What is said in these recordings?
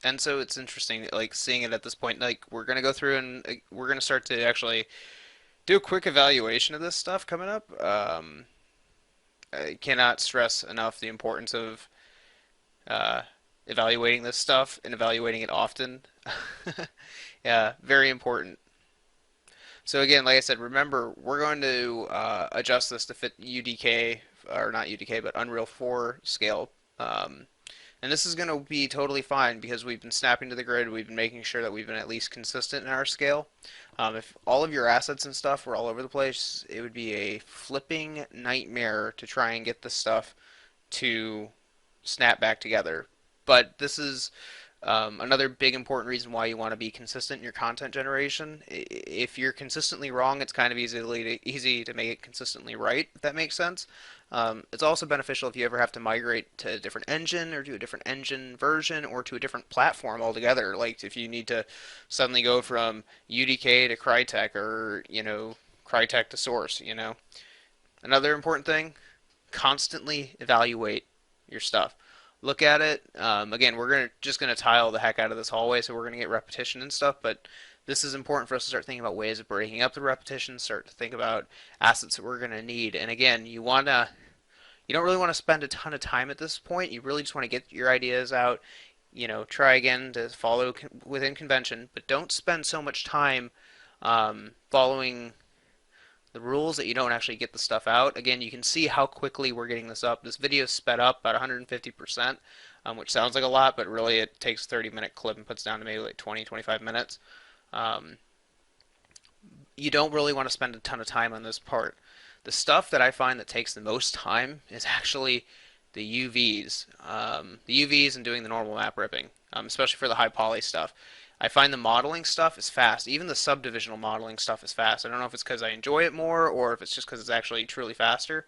And so it's interesting, like seeing it at this point. Like we're gonna go through and we're gonna start to actually do a quick evaluation of this stuff coming up. I cannot stress enough the importance of uh, evaluating this stuff and evaluating it often. Yeah, very important. So again, like I said, remember we're going to adjust this to fit UDK or not UDK, but Unreal 4 scale. Um, and this is going to be totally fine because we've been snapping to the grid. We've been making sure that we've been at least consistent in our scale. If all of your assets and stuff were all over the place, it would be a flipping nightmare to try and get this stuff to snap back together. But this is another big important reason why you want to be consistent in your content generation. If you're consistently wrong, it's kind of easy to make it consistently right, if that makes sense. It's also beneficial if you ever have to migrate to a different engine or to a different engine version or to a different platform altogether. Like if you need to suddenly go from UDK to Crytek or, Crytek to Source, Another important thing, constantly evaluate your stuff. Look at it. Again, we're just gonna tile the heck out of this hallway, so we're gonna get repetition and stuff. But this is important for us to start thinking about ways of breaking up the repetition. Start to think about assets that we're gonna need. And again, you don't really want to spend a ton of time at this point. You really just want to get your ideas out. Try again to follow within convention, but don't spend so much time following the rules that you don't actually get the stuff out. Again, you can see how quickly we're getting this up. This video is sped up about 150%, which sounds like a lot, but really it takes a 30-minute clip and puts down to maybe like 20, 25 minutes. Um, you don't really want to spend a ton of time on this part. The stuff that I find that takes the most time is actually the UVs. The UVs and doing the normal map ripping, especially for the high poly stuff. I find the modeling stuff is fast. Even the subdivisional modeling stuff is fast. I don't know if it's because I enjoy it more or if it's just because it's actually truly faster.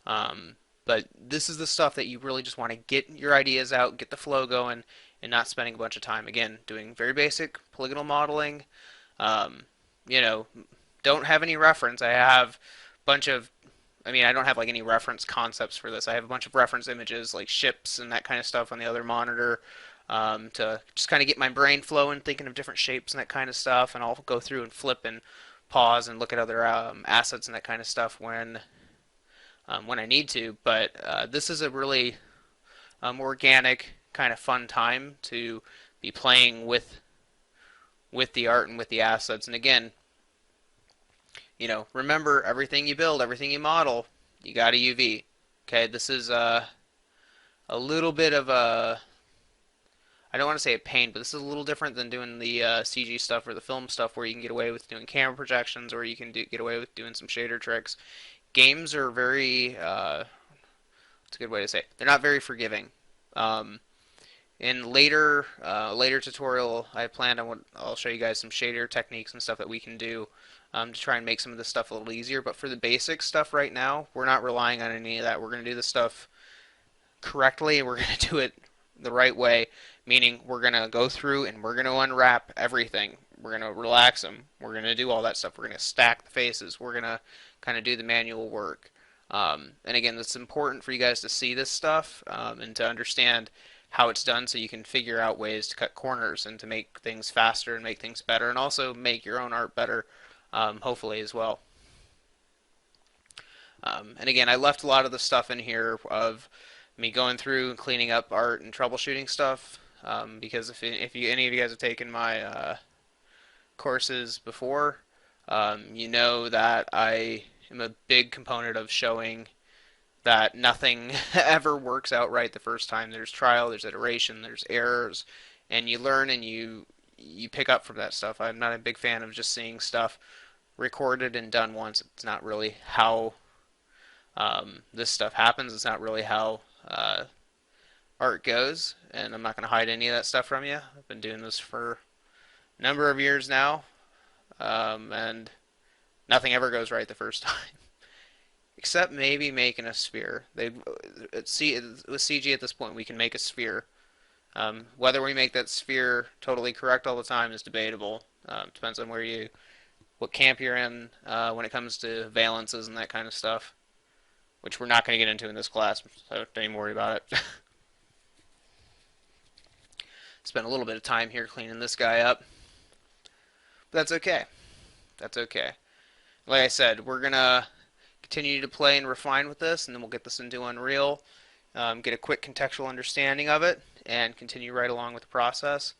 Um, but this is the stuff that you really just want to get your ideas out, get the flow going, and not spending a bunch of time. Again, doing very basic polygonal modeling. Um, you know, don't have any reference. I have a bunch of I don't have like any reference concepts for this. I have a bunch of reference images like ships and that kind of stuff on the other monitor to just kind of get my brain flowing, thinking of different shapes and that kind of stuff. And I'll go through and flip and pause and look at other assets and that kind of stuff when I need to. But this is a really organic kind of fun time to be playing with the art and with the assets. And again, remember everything you build, everything you model, you got a UV. Okay, this is a little bit of a, I don't want to say a pain, but this is a little different than doing the CG stuff or the film stuff where you can get away with doing camera projections or you can get away with doing some shader tricks. Games are very, it's a good way to say it. They're not very forgiving. Um, in later tutorial, I planned on I'll show you guys some shader techniques and stuff that we can do to try and make some of this stuff a little easier. But for the basic stuff right now, we're not relying on any of that. We're going to do this stuff correctly. We're going to do it the right way, meaning we're going to go through and we're going to unwrap everything. We're going to relax them. We're going to do all that stuff. We're going to stack the faces. We're going to kind of do the manual work. And again, it's important for you guys to see this stuff and to understand how it's done so you can figure out ways to cut corners and to make things faster and make things better and also make your own art better, hopefully as well. And again, I left a lot of the stuff in here of me going through and cleaning up art and troubleshooting stuff because if any of you guys have taken my courses before, you know that I am a big component of showing that nothing ever works out right the first time. There's trial, there's iteration, there's errors, and you learn and you pick up from that stuff. I'm not a big fan of just seeing stuff recorded and done once. It's not really how this stuff happens. It's not really how art goes, and I'm not going to hide any of that stuff from you. I've been doing this for a number of years now, and nothing ever goes right the first time. Except maybe making a sphere. With CG at this point, we can make a sphere. Whether we make that sphere totally correct all the time is debatable. Depends on what camp you're in when it comes to valences and that kind of stuff, which we're not going to get into in this class, so don't even worry about it. Spent a little bit of time here cleaning this guy up. But that's okay. That's okay. Like I said, we're gonna continue to play and refine with this, and then we'll get this into Unreal, get a quick contextual understanding of it, and continue right along with the process.